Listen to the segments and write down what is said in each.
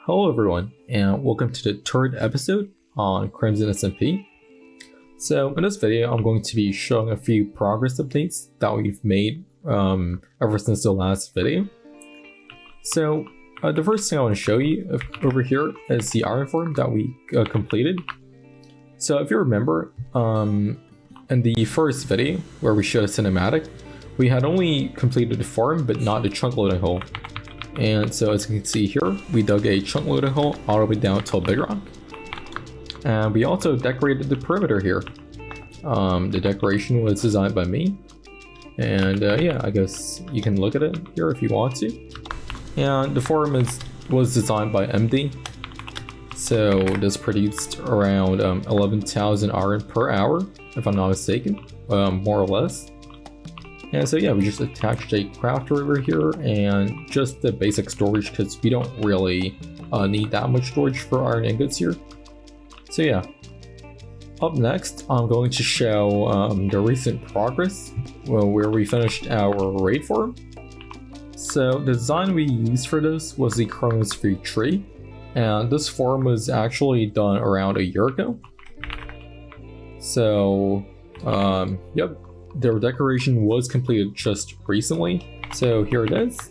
Hello everyone, and welcome to the third episode on Crimson SMP. So in this video, I'm going to be showing a few progress updates that we've made ever since the last video. So the first thing I want to show you over here is the iron farm that we completed. So if you remember, in the first video where we showed a cinematic, we had only completed the farm but not the chunk loading hole. And so as you can see here, we dug a chunk loading hole all the way down till bedrock. And we also decorated the perimeter here. The decoration was designed by me. And yeah, I guess you can look at it here if you want to. And the farm was designed by MD. So this produced around 11,000 iron per hour, if I'm not mistaken, more or less. And so yeah, we just attached a crafter over here and just the basic storage because we don't really need that much storage for iron ingots here. So yeah, up next I'm going to show the recent progress where we finished our raid farm. So the design we used for this was the chronosphere tree, and this farm was actually done around a year ago. So yep. The decoration was completed just recently, so here it is.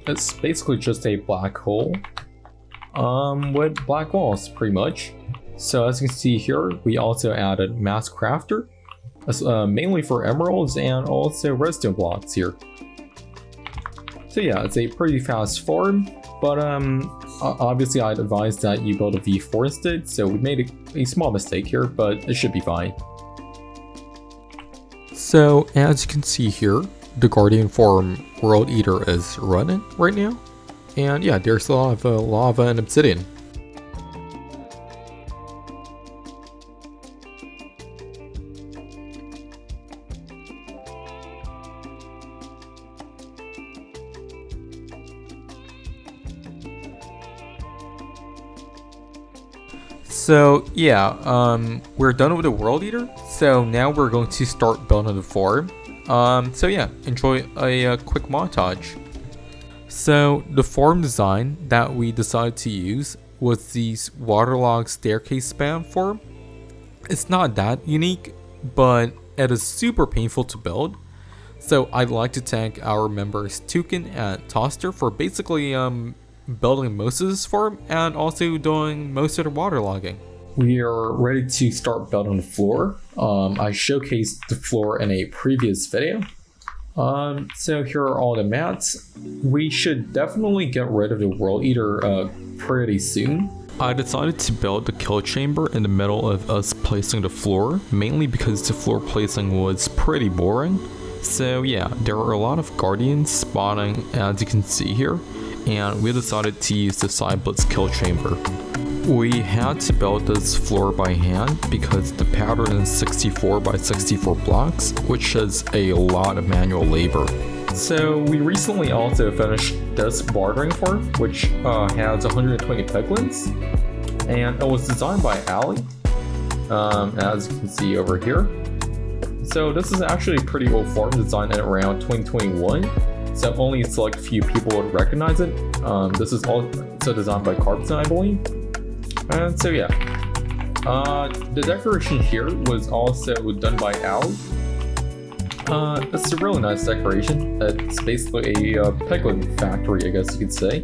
It's basically just a black hole with black walls, pretty much. So as you can see here, we also added mass crafter, mainly for emeralds and also redstone blocks here. So yeah, it's a pretty fast farm, but obviously I'd advise that you build a V4 instead, so we made a small mistake here, but it should be fine. So as you can see here, the Guardian farm World Eater is running right now. And yeah, there's a lot of lava and obsidian. So yeah, we're done with the World Eater, so now we're going to start building the farm. So yeah, enjoy a quick montage. So the farm design that we decided to use was these waterlogged staircase span farm. It's not that unique, but it is super painful to build. So I'd like to thank our members Tukin and Toster for basically building most of this farm and also doing most of the waterlogging. We are ready to start building the floor. I showcased the floor in a previous video. So here are all the mats. We should definitely get rid of the World Eater pretty soon. I decided to build the kill chamber in the middle of us placing the floor, mainly because the floor placing was pretty boring. So yeah, there are a lot of guardians spawning, as you can see here, and we decided to use the side blitz kill chamber. We had to build this floor by hand because the pattern is 64 by 64 blocks, which is a lot of manual labor. So we recently also finished this bartering farm, which has 120 piglins, and it was designed by Ali, as you can see over here. So this is actually a pretty old farm designed in around 2021. So only a select few people would recognize it. This is also designed by Carpson, I believe. And so yeah, the decoration here was also done by Al. It's a really nice decoration. It's basically a piglin factory, I guess you could say.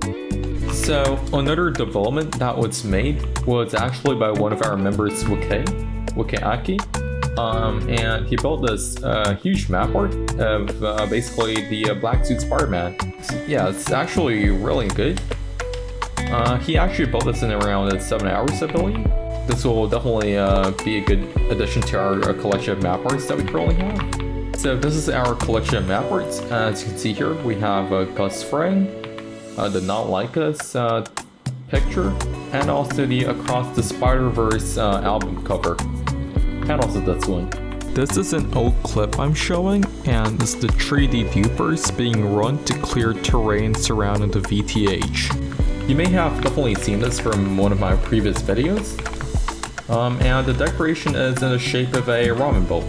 So another development that was made was actually by one of our members, Wikeaki. And he built this huge map art of basically the Black Suit Spider-Man. Yeah, it's actually really good. He actually built this in around 7 hours, I believe. This will definitely be a good addition to our collection of map arts that we currently have. So this is our collection of map arts. As you can see here, we have Gus Fring, the Not Like Us picture, and also the Across the Spider-Verse album cover. And also this one. This is an old clip I'm showing, and it's the 3D dupers being run to clear terrain surrounding the VTH. You may have definitely seen this from one of my previous videos. And the decoration is in the shape of a ramen bowl.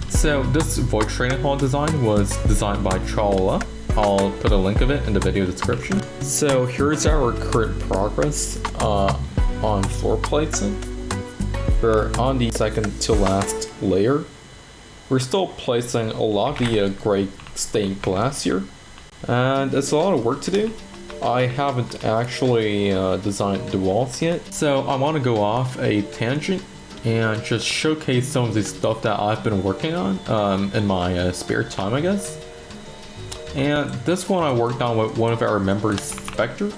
So this void training hall design was designed by Chillhop, I'll put a link of it in the video description. So here's our current progress on floor placing. We're on the second to last layer. We're still placing a lot of the gray stained glass here, and it's a lot of work to do. I haven't actually designed the walls yet, so I want to go off a tangent and just showcase some of the stuff that I've been working on in my spare time, I guess. And this one I worked on with one of our members, Spectre,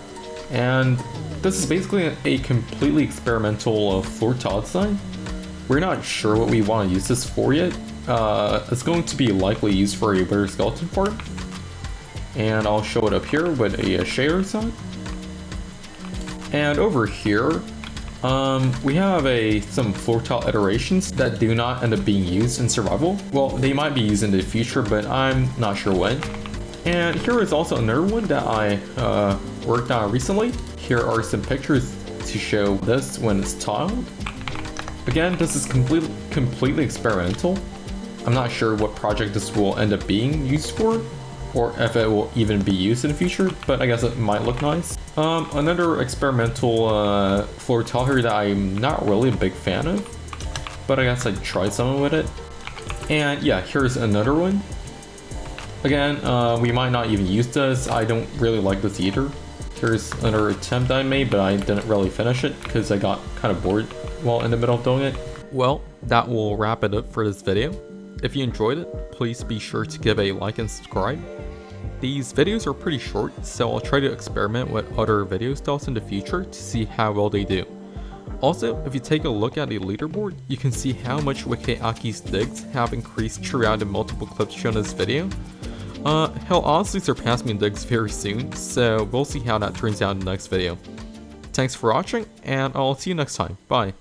and this is basically a completely experimental floor tile design. We're not sure what we want to use this for yet. It's going to be likely used for a wither skeleton farm, and I'll show it up here with a shader side. And over here, we have some floor tile iterations that do not end up being used in survival. Well, they might be used in the future, but I'm not sure when. And here is also another one that I worked on recently. Here are some pictures to show this when it's tiled. Again, this is completely experimental. I'm not sure what project this will end up being used for, or if it will even be used in the future, but I guess it might look nice. Another experimental floor tile here that I'm not really a big fan of, but I guess I'd try something with it. And yeah, here's another one. Again, we might not even use this. I don't really like this either. Here's another attempt I made, but I didn't really finish it because I got kind of bored while in the middle of doing it. Well, that will wrap it up for this video. If you enjoyed it, please be sure to give a like and subscribe. These videos are pretty short, so I'll try to experiment with other video styles in the future to see how well they do. Also, if you take a look at the leaderboard, you can see how much Wikeaki's digs have increased throughout the multiple clips shown in this video. He'll honestly surpass me in digs very soon, so we'll see how that turns out in the next video. Thanks for watching, and I'll see you next time. Bye.